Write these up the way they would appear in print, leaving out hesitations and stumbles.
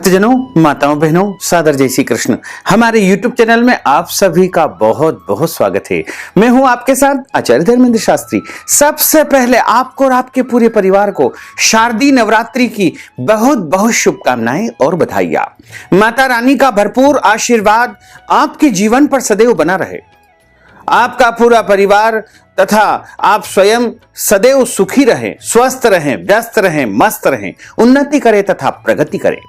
भक्तजनों, माताओं, बहनों, सादर जय श्री कृष्ण। हमारे YouTube चैनल में आप सभी का बहुत बहुत स्वागत है। मैं हूं आपके साथ आचार्य धर्मेंद्र शास्त्री। सबसे पहले आपको और आपके पूरे परिवार को शारदीय नवरात्रि की बहुत बहुत शुभकामनाएं और बधाइयां। माता रानी का भरपूर आशीर्वाद आपके जीवन पर सदैव बना रहे। आपका पूरा परिवार तथा आप स्वयं सदैव सुखी रहें, स्वस्थ रहें, व्यस्त रहें, मस्त रहें, उन्नति करें तथा प्रगति करें।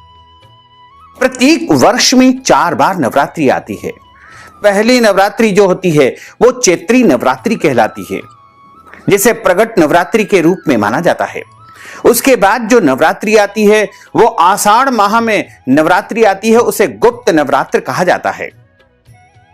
प्रत्येक वर्ष में 4 बार नवरात्रि आती है। पहली नवरात्रि जो होती है वो चैत्री नवरात्रि कहलाती है, जिसे प्रगट नवरात्रि के रूप में माना जाता है। उसके बाद जो नवरात्रि आती है वो आषाढ़ माह में नवरात्रि आती है, उसे गुप्त नवरात्र कहा जाता है।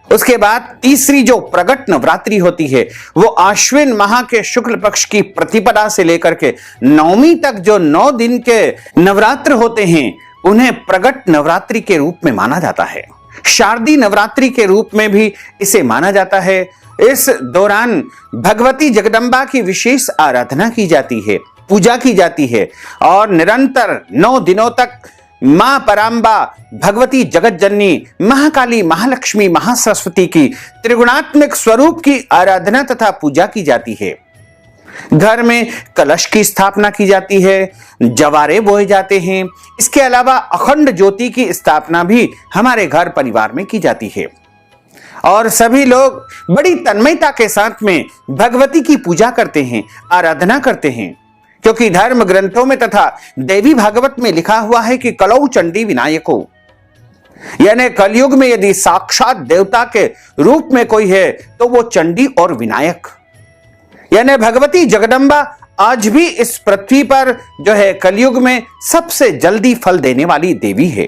उसके बाद तीसरी जो प्रगट नवरात्रि होती है वो आश्विन माह के शुक्ल पक्ष की प्रतिपदा से लेकर के नवमी तक जो 9 दिन के नवरात्र होते हैं उन्हें प्रगट नवरात्रि के रूप में माना जाता है। शारदीय नवरात्रि के रूप में भी इसे माना जाता है। इस दौरान भगवती जगदम्बा की विशेष आराधना की जाती है, पूजा की जाती है और निरंतर 9 दिनों तक मां परांबा, भगवती जगत जननी, महाकाली, महालक्ष्मी, महासरस्वती की त्रिगुणात्मक स्वरूप की आराधना तथा पूजा की जाती है। घर में कलश की स्थापना की जाती है, जवारे बोए जाते हैं। इसके अलावा अखंड ज्योति की स्थापना भी हमारे घर परिवार में की जाती है और सभी लोग बड़ी तन्मयता के साथ में भगवती की पूजा करते हैं, आराधना करते हैं, क्योंकि धर्म ग्रंथों में तथा देवी भागवत में लिखा हुआ है कि कलौ चंडी विनायको, यानी कलयुग में यदि साक्षात देवता के रूप में कोई है तो वो चंडी और विनायक, यानी भगवती जगदम्बा आज भी इस पृथ्वी पर जो है कलयुग में सबसे जल्दी फल देने वाली देवी है।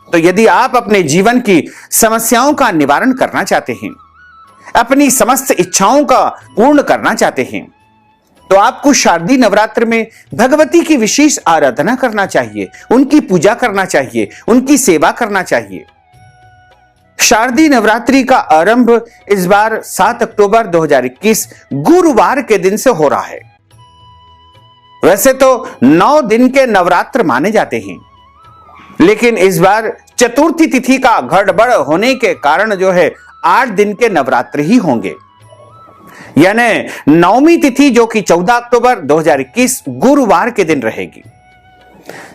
तो यदि आप अपने जीवन की समस्याओं का निवारण करना चाहते हैं, अपनी समस्त इच्छाओं का पूर्ण करना चाहते हैं, तो आपको शारदीय नवरात्र में भगवती की विशेष आराधना करना चाहिए, उनकी पूजा करना चाहिए, उनकी सेवा करना चाहिए। शारदीय नवरात्रि का आरंभ इस बार 7 अक्टूबर 2021 गुरुवार के दिन से हो रहा है। वैसे तो 9 दिन के नवरात्र माने जाते हैं, लेकिन इस बार चतुर्थी तिथि का गड़बड़ होने के कारण जो है 8 दिन के नवरात्र ही होंगे। यानी नवमी तिथि जो कि 14 अक्टूबर 2021 गुरुवार के दिन रहेगी।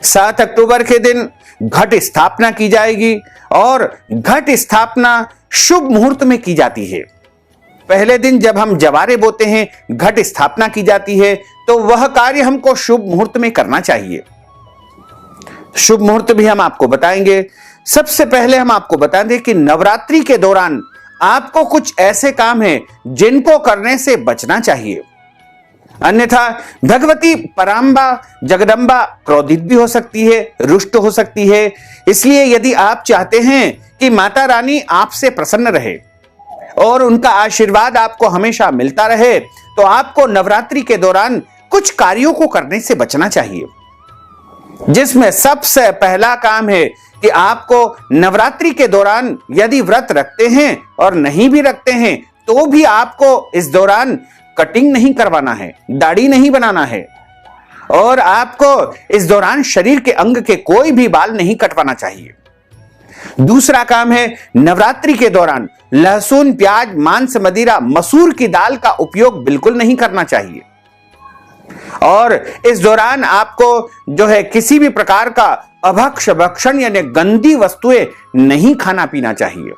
7 अक्टूबर के दिन घट स्थापना की जाएगी और घट स्थापना शुभ मुहूर्त में की जाती है। पहले दिन जब हम जवारे बोते हैं, घट स्थापना की जाती है, तो वह कार्य हमको शुभ मुहूर्त में करना चाहिए। शुभ मुहूर्त भी हम आपको बताएंगे। सबसे पहले हम आपको बता दें कि नवरात्रि के दौरान आपको कुछ ऐसे काम हैं जिनको करने से बचना चाहिए, अन्यथा भगवती परांबा जगदम्बा क्रोधित भी हो सकती है, रुष्ट हो सकती है। इसलिए यदि आप चाहते हैं कि माता रानी आपसे प्रसन्न रहे और उनका आशीर्वाद आपको हमेशा मिलता रहे, तो आपको नवरात्रि के दौरान कुछ कार्यों को करने से बचना चाहिए, जिसमें सबसे पहला काम है कि आपको नवरात्रि के दौरान यदि व्रत रखते हैं और नहीं भी रखते हैं तो भी आपको इस दौरान कटिंग नहीं करवाना है, दाढ़ी नहीं बनाना है और आपको इस दौरान शरीर के अंग के कोई भी बाल नहीं कटवाना चाहिए। दूसरा काम है नवरात्रि के दौरान लहसुन, प्याज, मांस, मदिरा, मसूर की दाल का उपयोग बिल्कुल नहीं करना चाहिए और इस दौरान आपको जो है किसी भी प्रकार का अभक्ष भक्षण यानी गंदी वस्तुएं नहीं खाना पीना चाहिए।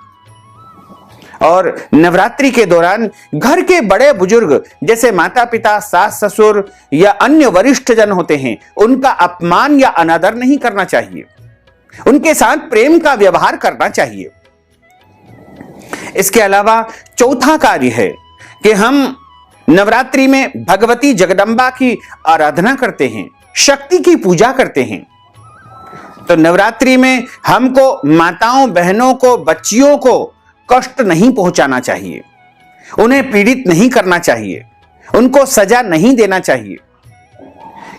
और नवरात्रि के दौरान घर के बड़े बुजुर्ग जैसे माता पिता, सास ससुर या अन्य वरिष्ठ जन होते हैं, उनका अपमान या अनादर नहीं करना चाहिए, उनके साथ प्रेम का व्यवहार करना चाहिए। इसके अलावा चौथा कार्य है कि हम नवरात्रि में भगवती जगदम्बा की आराधना करते हैं, शक्ति की पूजा करते हैं। तो नवरात्रि में हमको माताओं, बहनों को, बच्चियों को कष्ट नहीं पहुंचाना चाहिए, उन्हें पीड़ित नहीं करना चाहिए, उनको सजा नहीं देना चाहिए,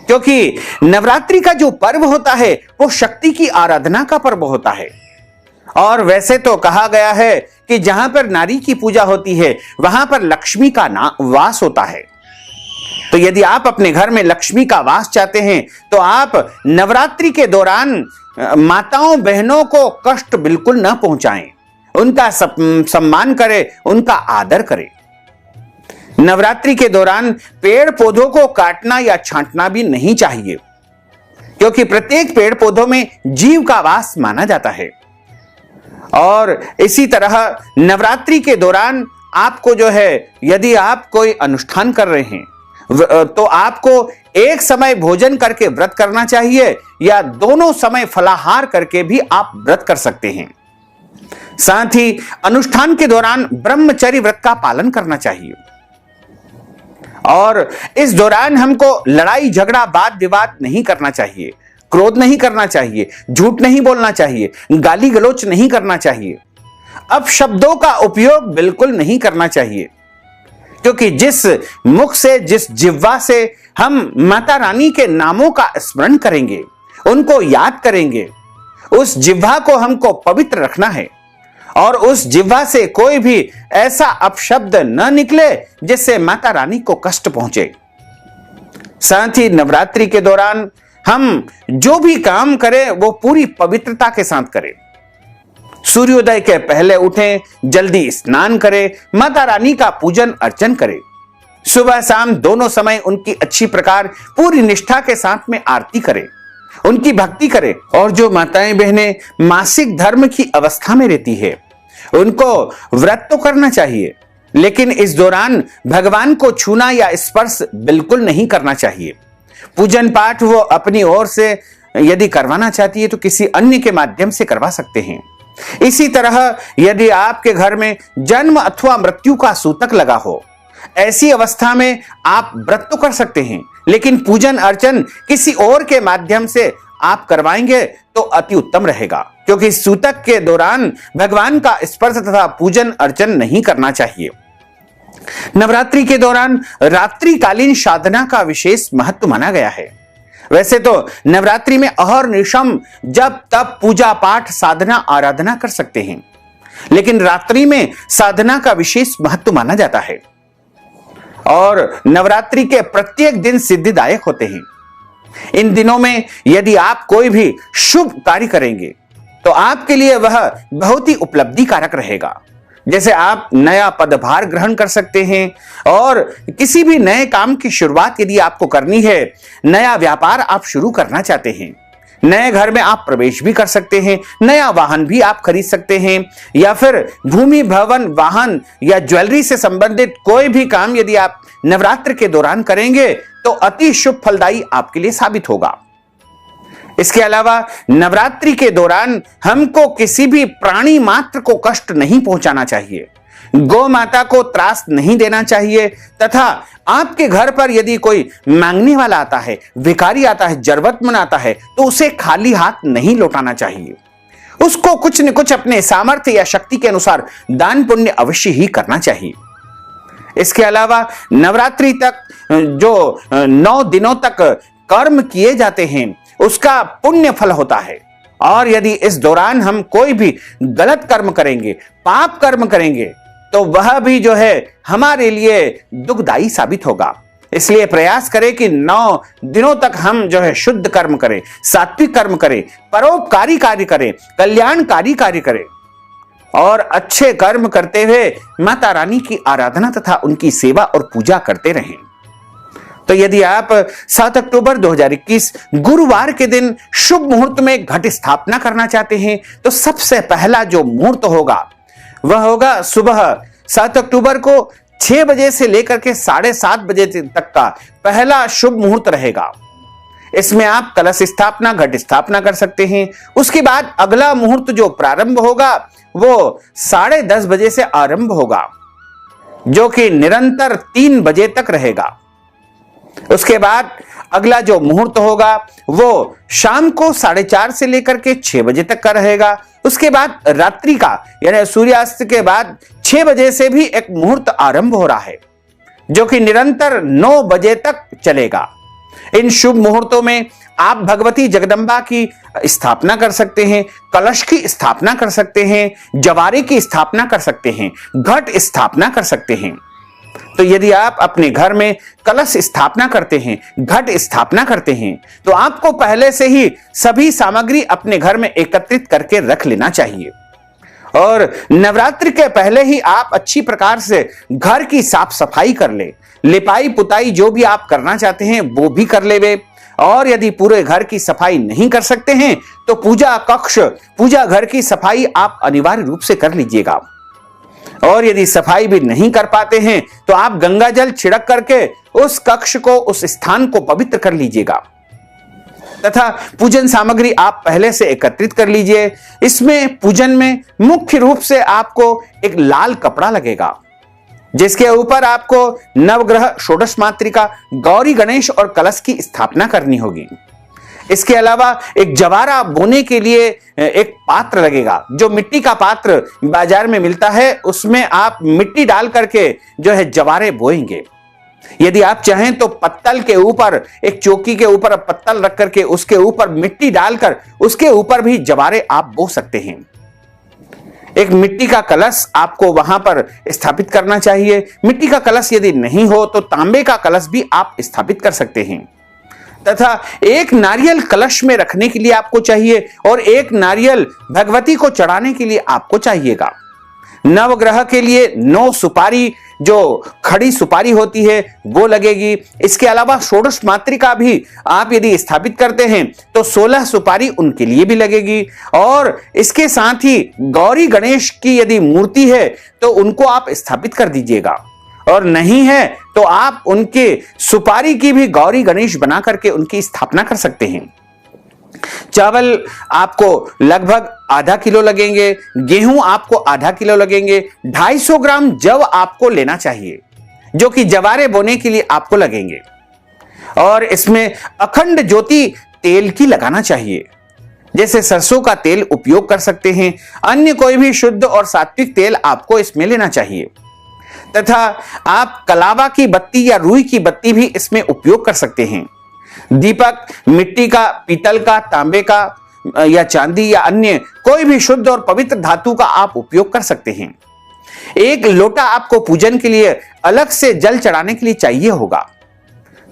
क्योंकि नवरात्रि का जो पर्व होता है वो शक्ति की आराधना का पर्व होता है। और वैसे तो कहा गया है कि जहां पर नारी की पूजा होती है वहां पर लक्ष्मी का वास होता है। तो यदि आप अपने घर में लक्ष्मी का वास चाहते हैं तो आप नवरात्रि के दौरान माताओं बहनों को कष्ट बिल्कुल न पहुंचाएं, उनका सम्मान करें, उनका आदर करें। नवरात्रि के दौरान पेड़ पौधों को काटना या छांटना भी नहीं चाहिए, क्योंकि प्रत्येक पेड़ पौधों में जीव का वास माना जाता है। और इसी तरह नवरात्रि के दौरान आपको जो है, यदि आप कोई अनुष्ठान कर रहे हैं तो आपको एक समय भोजन करके व्रत करना चाहिए या दोनों समय फलाहार करके भी आप व्रत कर सकते हैं। साथ ही अनुष्ठान के दौरान ब्रह्मचर्य व्रत का पालन करना चाहिए। और इस दौरान हमको लड़ाई झगड़ा वाद विवाद नहीं करना चाहिए, क्रोध नहीं करना चाहिए, झूठ नहीं बोलना चाहिए, गाली गलौच नहीं करना चाहिए, अपशब्दों का उपयोग बिल्कुल नहीं करना चाहिए, क्योंकि जिस मुख से, जिस जिह्वा से हम माता रानी के नामों का स्मरण करेंगे, उनको याद करेंगे, उस जिह्वा को हमको पवित्र रखना है और उस जिह्वा से कोई भी ऐसा अपशब्द न निकले जिससे माता रानी को कष्ट पहुंचे। साथ ही नवरात्रि के दौरान हम जो भी काम करें वो पूरी पवित्रता के साथ करें। सूर्योदय के पहले उठें, जल्दी स्नान करें, माता रानी का पूजन अर्चन करें। सुबह शाम दोनों समय उनकी अच्छी प्रकार पूरी निष्ठा के साथ में आरती करें, उनकी भक्ति करें। और जो माताएं बहनें मासिक धर्म की अवस्था में रहती है उनको व्रत तो करना चाहिए, लेकिन इस दौरान भगवान को छूना या स्पर्श बिल्कुल नहीं करना चाहिए। पूजन पाठ वो अपनी ओर से यदि करवाना चाहती है तो किसी अन्य के माध्यम से करवा सकते हैं। इसी तरह यदि आपके घर में जन्म अथवा मृत्यु का सूतक लगा हो, ऐसी अवस्था में आप व्रत तो कर सकते हैं, लेकिन पूजन अर्चन किसी और के माध्यम से आप करवाएंगे तो अति उत्तम रहेगा, क्योंकि सूतक के दौरान भगवान का स्पर्श तथा पूजन अर्चन नहीं करना चाहिए। नवरात्रि के दौरान रात्रिकालीन साधना का विशेष महत्व माना गया है। वैसे तो नवरात्रि में अहर्निशम जब तब पूजा पाठ साधना आराधना कर सकते हैं, लेकिन रात्रि में साधना का विशेष महत्व माना जाता है और नवरात्रि के प्रत्येक दिन सिद्धिदायक होते हैं। इन दिनों में यदि आप कोई भी शुभ कार्य करेंगे तो आपके लिए वह बहुत ही उपलब्धि कारक रहेगा। जैसे आप नया पदभार ग्रहण कर सकते हैं और किसी भी नए काम की शुरुआत यदि आपको करनी है, नया व्यापार आप शुरू करना चाहते हैं, नए घर में आप प्रवेश भी कर सकते हैं, नया वाहन भी आप खरीद सकते हैं, या फिर भूमि भवन वाहन या ज्वेलरी से संबंधित कोई भी काम यदि आप नवरात्र के दौरान करेंगे तो अति शुभ फलदायी आपके लिए साबित होगा। इसके अलावा नवरात्रि के दौरान हमको किसी भी प्राणी मात्र को कष्ट नहीं पहुंचाना चाहिए, गौ माता को त्रास नहीं देना चाहिए, तथा आपके घर पर यदि कोई मांगने वाला आता है, भिखारी आता है, जरूरतमंद आता है तो उसे खाली हाथ नहीं लौटाना चाहिए। उसको कुछ न कुछ अपने सामर्थ्य या शक्ति के अनुसार दान पुण्य अवश्य ही करना चाहिए। इसके अलावा नवरात्रि तक जो 9 दिनों तक कर्म किए जाते हैं उसका पुण्य फल होता है, और यदि इस दौरान हम कोई भी गलत कर्म करेंगे, पाप कर्म करेंगे तो वह भी जो है हमारे लिए दुखदायी साबित होगा। इसलिए प्रयास करें कि 9 दिनों तक हम जो है शुद्ध कर्म करें, सात्विक कर्म करें, परोपकारी कार्य करें, कल्याणकारी कार्य करें और अच्छे कर्म करते हुए माता रानी की आराधना तथा उनकी सेवा और पूजा करते रहें। तो यदि आप 7 अक्टूबर 2021 गुरुवार के दिन शुभ मुहूर्त में घट स्थापना करना चाहते हैं तो सबसे पहला जो मुहूर्त होगा वह होगा सुबह 7 अक्टूबर को 6 बजे से लेकर के 7:30 बजे तक का पहला शुभ मुहूर्त रहेगा। इसमें आप कलश स्थापना, घट स्थापना कर सकते हैं। उसके बाद अगला मुहूर्त जो प्रारंभ होगा वो 10:30 बजे से आरंभ होगा, जो कि निरंतर 3 बजे तक रहेगा। उसके बाद अगला जो मुहूर्त होगा वो शाम को 4:30 से लेकर के 6 बजे तक का रहेगा। उसके बाद रात्रि का यानी सूर्यास्त के बाद 6 बजे से भी एक मुहूर्त आरंभ हो रहा है, जो कि निरंतर 9 बजे तक चलेगा। इन शुभ मुहूर्तों में आप भगवती जगदम्बा की स्थापना कर सकते हैं, कलश की स्थापना कर सकते हैं, जवारे की स्थापना कर सकते हैं, घट स्थापना कर सकते हैं। तो यदि आप अपने घर में कलश स्थापना करते हैं, घट स्थापना करते हैं, तो आपको पहले से ही सभी सामग्री अपने घर में एकत्रित करके रख लेना चाहिए। और नवरात्रि के पहले ही आप अच्छी प्रकार से घर की साफ सफाई कर ले, लिपाई पुताई जो भी आप करना चाहते हैं वो भी कर लेवे। और यदि पूरे घर की सफाई नहीं कर सकते हैं तो पूजा कक्ष, पूजा घर की सफाई आप अनिवार्य रूप से कर लीजिएगा। और यदि सफाई भी नहीं कर पाते हैं तो आप गंगा जल छिड़क करके उस कक्ष को, उस स्थान को पवित्र कर लीजिएगा। तथा पूजन सामग्री आप पहले से एकत्रित कर लीजिए। इसमें पूजन में मुख्य रूप से आपको एक लाल कपड़ा लगेगा, जिसके ऊपर आपको नवग्रह, षोडश मातृका, गौरी गणेश और कलश की स्थापना करनी होगी। इसके अलावा एक जवारा बोने के लिए एक पात्र लगेगा, जो मिट्टी का पात्र बाजार में मिलता है, उसमें आप मिट्टी डाल करके जो है जवारे बोएंगे। यदि आप चाहें तो पत्तल के ऊपर, एक चौकी के ऊपर पत्तल रख करके उसके ऊपर मिट्टी डालकर उसके ऊपर भी जवारे आप बो सकते हैं। एक मिट्टी का कलश आपको वहां पर स्थापित करना चाहिए। मिट्टी का कलश यदि नहीं हो तो तांबे का कलश भी आप स्थापित कर सकते हैं। तथा एक नारियल कलश में रखने के लिए आपको चाहिए और एक नारियल भगवती को चढ़ाने के लिए आपको चाहिएगा। नवग्रह के लिए 9 सुपारी, जो खड़ी सुपारी होती है, वो लगेगी। इसके अलावा षोडश मातृका भी आप यदि स्थापित करते हैं तो 16 सुपारी उनके लिए भी लगेगी। और इसके साथ ही गौरी गणेश की यदि मूर्ति है तो उनको आप स्थापित कर दीजिएगा, और नहीं है तो आप उनके सुपारी की भी गौरी गणेश बना करके उनकी स्थापना कर सकते हैं। चावल आपको लगभग आधा किलो लगेंगे, गेहूं आपको आधा किलो लगेंगे, 250 ग्राम जव आपको लेना चाहिए, जो कि जवारे बोने के लिए आपको लगेंगे। और इसमें अखंड ज्योति तेल की लगाना चाहिए, जैसे सरसों का तेल उपयोग कर सकते हैं। अन्य कोई भी शुद्ध और सात्विक तेल आपको इसमें लेना चाहिए। तथा आप कलावा की बत्ती या रुई की बत्ती भी इसमें उपयोग कर सकते हैं। दीपक मिट्टी का, पीतल का, तांबे का या चांदी या अन्य कोई भी शुद्ध और पवित्र धातु का आप उपयोग कर सकते हैं। एक लोटा आपको पूजन के लिए अलग से जल चढ़ाने के लिए चाहिए होगा।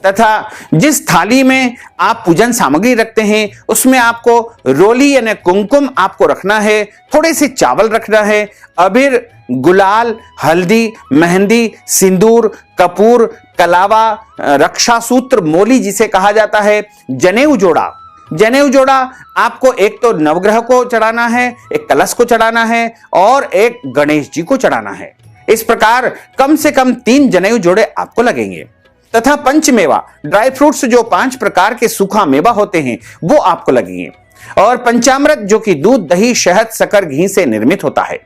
तथा जिस थाली में आप पूजन सामग्री रखते हैं उसमें आपको रोली यानी कुमकुम आपको रखना है, थोड़े से चावल रखना है, अबीर, गुलाल, हल्दी, मेहंदी, सिंदूर, कपूर, कलावा, रक्षा सूत्र, मोली जिसे कहा जाता है, जनेऊ जोड़ा। जनेऊ जोड़ा आपको एक तो नवग्रह को चढ़ाना है, एक कलश को चढ़ाना है और एक गणेश जी को चढ़ाना है। इस प्रकार कम से कम 3 जनेऊ जोड़े आपको लगेंगे। तथा पंचमेवा, ड्राई फ्रूट्स जो 5 प्रकार के सूखा मेवा होते हैं वो आपको लगेंगे। और पंचामृत जो कि दूध, दही, शहद, शक्कर, घी से निर्मित होता है।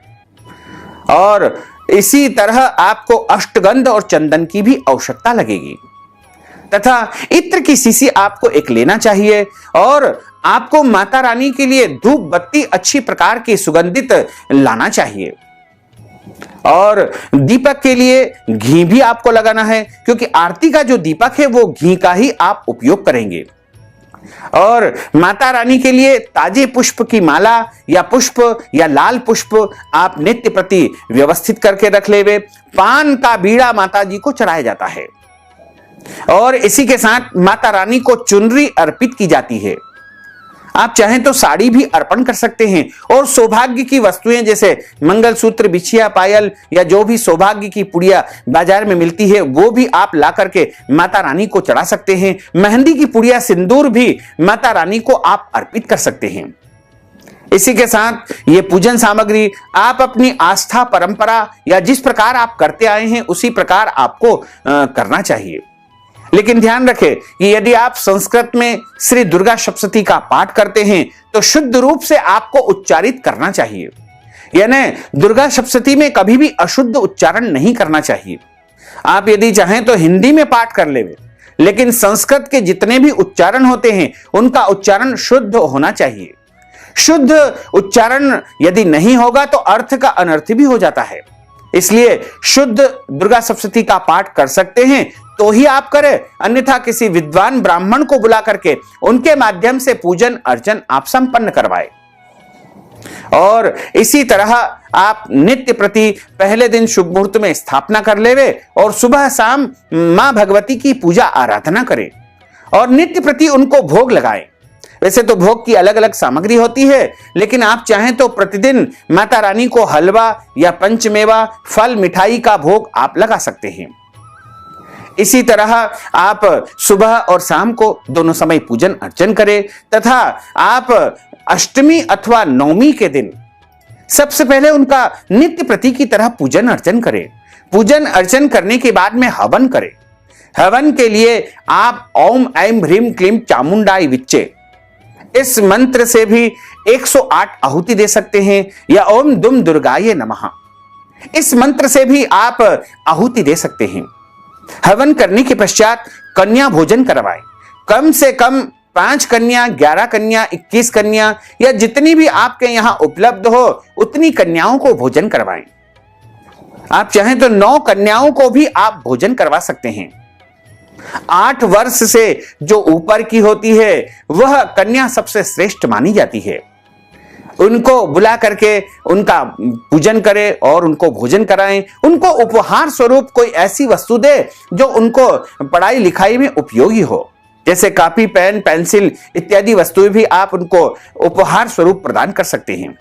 और इसी तरह आपको अष्टगंध और चंदन की भी आवश्यकता लगेगी। तथा इत्र की शीशी आपको एक लेना चाहिए। और आपको माता रानी के लिए धूप बत्ती अच्छी प्रकार की सुगंधित लाना चाहिए। और दीपक के लिए घी भी आपको लगाना है, क्योंकि आरती का जो दीपक है वो घी का ही आप उपयोग करेंगे। और माता रानी के लिए ताजे पुष्प की माला या पुष्प या लाल पुष्प आप नित्य प्रति व्यवस्थित करके रख लेवे। पान का बीड़ा माता जी को चढ़ाया जाता है और इसी के साथ माता रानी को चुनरी अर्पित की जाती है। आप चाहें तो साड़ी भी अर्पण कर सकते हैं। और सौभाग्य की वस्तुएं जैसे मंगलसूत्र, बिछिया, पायल या जो भी सौभाग्य की पुड़िया बाजार में मिलती है वो भी आप ला करके माता रानी को चढ़ा सकते हैं। मेहंदी की पुड़िया, सिंदूर भी माता रानी को आप अर्पित कर सकते हैं। इसी के साथ ये पूजन सामग्री आप अपनी आस्था, परंपरा या जिस प्रकार आप करते आए हैं उसी प्रकार आपको करना चाहिए। लेकिन ध्यान रखें कि यदि आप संस्कृत में श्री दुर्गा सप्तशती का पाठ करते हैं तो शुद्ध रूप से आपको उच्चारित करना चाहिए, यानी दुर्गा सप्तशती में कभी भी अशुद्ध उच्चारण नहीं करना चाहिए। आप यदि चाहें तो हिंदी में पाठ कर लेंगे, लेकिन संस्कृत के जितने भी उच्चारण होते हैं उनका उच्चारण शुद्ध होना चाहिए। शुद्ध उच्चारण यदि नहीं होगा तो अर्थ का अनर्थ भी हो जाता है। इसलिए शुद्ध दुर्गा सप्तशती का पाठ कर सकते हैं तो ही आप करें, अन्यथा किसी विद्वान ब्राह्मण को बुला करके उनके माध्यम से पूजन अर्चन आप संपन्न करवाए। और इसी तरह आप नित्य प्रति पहले दिन शुभ मुहूर्त में स्थापना कर लेवे और सुबह शाम मां भगवती की पूजा आराधना करें और नित्य प्रति उनको भोग लगाएं। वैसे तो भोग की अलग अलग सामग्री होती है, लेकिन आप चाहें तो प्रतिदिन माता रानी को हलवा या पंचमेवा फल मिठाई का भोग आप लगा सकते हैं। इसी तरह आप सुबह और शाम को दोनों समय पूजन अर्चन करें तथा आप अष्टमी अथवा नवमी के दिन सबसे पहले उनका नित्य प्रति की तरह पूजन अर्चन करें। पूजन अर्चन करने के बाद में हवन करें। हवन के लिए आप ओम ऐं ह्रीं क्लीं चामुंडाय विच्चे इस मंत्र से भी 108 आहुति दे सकते हैं, या ओम दुम दुर्गाये नमः इस मंत्र से भी आप आहुति दे सकते हैं। हवन करने के पश्चात कन्या भोजन करवाएं। कम से कम 5 कन्या, 11 कन्या, 21 कन्या या जितनी भी आपके यहां उपलब्ध हो उतनी कन्याओं को भोजन करवाएं। आप चाहें तो 9 कन्याओं को भी आप भोजन करवा सकते हैं। 8 वर्ष से जो ऊपर की होती है वह कन्या सबसे श्रेष्ठ मानी जाती है। उनको बुला करके उनका पूजन करें और उनको भोजन कराएं। उनको उपहार स्वरूप कोई ऐसी वस्तु दे जो उनको पढ़ाई लिखाई में उपयोगी हो, जैसे कॉपी, पेन, पेंसिल इत्यादि वस्तुएं भी आप उनको उपहार स्वरूप प्रदान कर सकते हैं।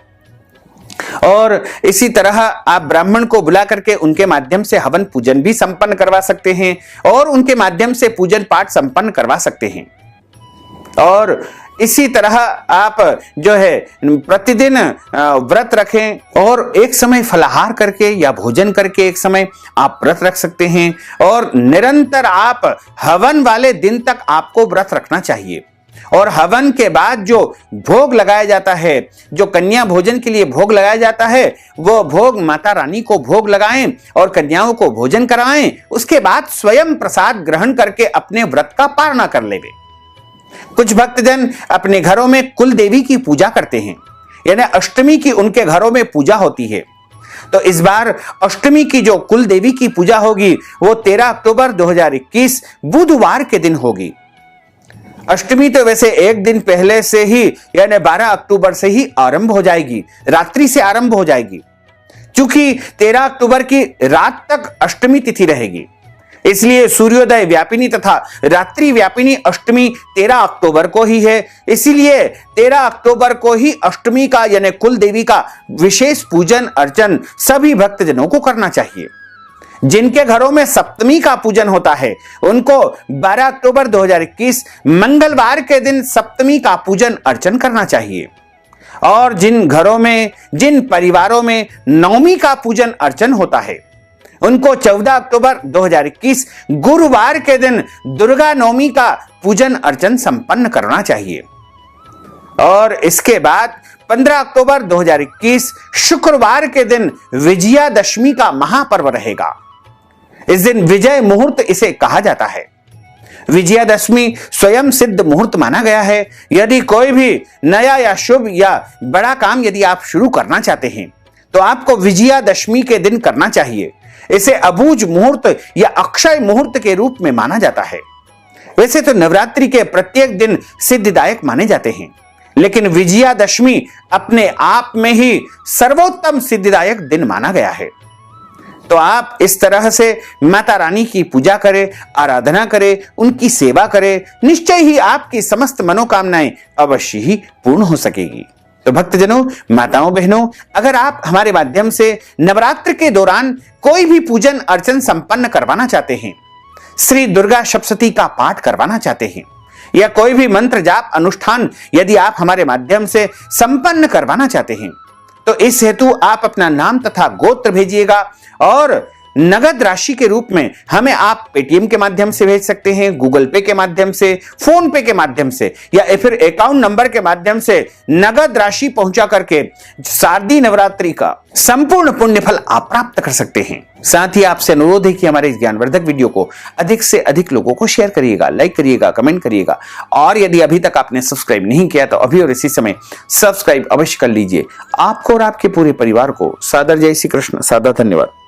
और इसी तरह आप ब्राह्मण को बुला करके उनके माध्यम से हवन पूजन भी संपन्न करवा सकते हैं और उनके माध्यम से पूजन पाठ संपन्न करवा सकते हैं। और इसी तरह आप जो है प्रतिदिन व्रत रखें और एक समय फलाहार करके या भोजन करके एक समय आप व्रत रख सकते हैं। और निरंतर आप हवन वाले दिन तक आपको व्रत रखना चाहिए। और हवन के बाद जो भोग लगाया जाता है, जो कन्या भोजन के लिए भोग लगाया जाता है, वो भोग माता रानी को भोग लगाएं और कन्याओं को भोजन कराएं। उसके बाद स्वयं प्रसाद ग्रहण करके अपने व्रत का पालना कर लेवे। कुछ भक्तजन अपने घरों में कुल देवी की पूजा करते हैं, यानी अष्टमी की उनके घरों में पूजा होती है। तो इस बार अष्टमी की जो कुल देवी की पूजा होगी वो 13 अक्टूबर 2021 बुधवार के दिन होगी। अष्टमी तो वैसे एक दिन पहले से ही यानी 12 अक्टूबर से ही आरंभ हो जाएगी, रात्रि से आरंभ हो जाएगी। क्योंकि 13 अक्टूबर की रात तक अष्टमी तिथि रहेगी, इसलिए सूर्योदय व्यापिनी तथा रात्रि व्यापिनी अष्टमी 13 अक्टूबर को ही है। इसीलिए 13 अक्टूबर को ही अष्टमी का यानी कुल देवी का विशेष पूजन अर्चन सभी भक्तजनों को करना चाहिए। जिनके घरों में सप्तमी का पूजन होता है उनको 12 अक्टूबर 2021 मंगलवार के दिन सप्तमी का पूजन अर्चन करना चाहिए। और जिन घरों में, जिन परिवारों में नवमी का पूजन अर्चन होता है उनको 14 अक्टूबर 2021 गुरुवार के दिन दुर्गा नवमी का पूजन अर्चन संपन्न करना चाहिए। और इसके बाद 15 अक्टूबर 2021 शुक्रवार के दिन विजयादशमी का महापर्व रहेगा। इस दिन विजय मुहूर्त इसे कहा जाता है। विजयादशमी स्वयं सिद्ध मुहूर्त माना गया है। यदि कोई भी नया या शुभ या बड़ा काम यदि आप शुरू करना चाहते हैं तो आपको विजयादशमी के दिन करना चाहिए। इसे अबूझ मुहूर्त या अक्षय मुहूर्त के रूप में माना जाता है। वैसे तो नवरात्रि के प्रत्येक दिन सिद्धिदायक माने जाते हैं, लेकिन विजयादशमी अपने आप में ही सर्वोत्तम सिद्धिदायक दिन माना गया है। तो आप इस तरह से माता रानी की पूजा करें, आराधना करें, उनकी सेवा करें, निश्चय ही आपकी समस्त मनोकामनाएं अवश्य ही पूर्ण हो सकेगी। तो भक्तजनों, माताओं, बहनों, अगर आप हमारे माध्यम से नवरात्र के दौरान कोई भी पूजन अर्चन संपन्न करवाना चाहते हैं, श्री दुर्गा सप्तशती का पाठ करवाना चाहते हैं या कोई भी मंत्र जाप अनुष्ठान यदि आप हमारे माध्यम से संपन्न करवाना चाहते हैं तो इस हेतु आप अपना नाम तथा गोत्र भेजिएगा और नगद राशि के रूप में हमें आप पेटीएम के माध्यम से भेज सकते हैं, गूगल पे के माध्यम से, फोन पे के माध्यम से या फिर अकाउंट नंबर के माध्यम से नगद राशि पहुंचा करके शारदीय नवरात्रि का संपूर्ण पुण्य फल आप प्राप्त कर सकते हैं। साथ ही आपसे अनुरोध है कि हमारे इस ज्ञानवर्धक वीडियो को अधिक से अधिक लोगों को शेयर करिएगा, लाइक करिएगा, कमेंट करिएगा और यदि अभी तक आपने सब्सक्राइब नहीं किया तो अभी और इसी समय सब्सक्राइब अवश्य कर लीजिए। आपको और आपके पूरे परिवार को सादर जय श्री कृष्ण, सादर धन्यवाद।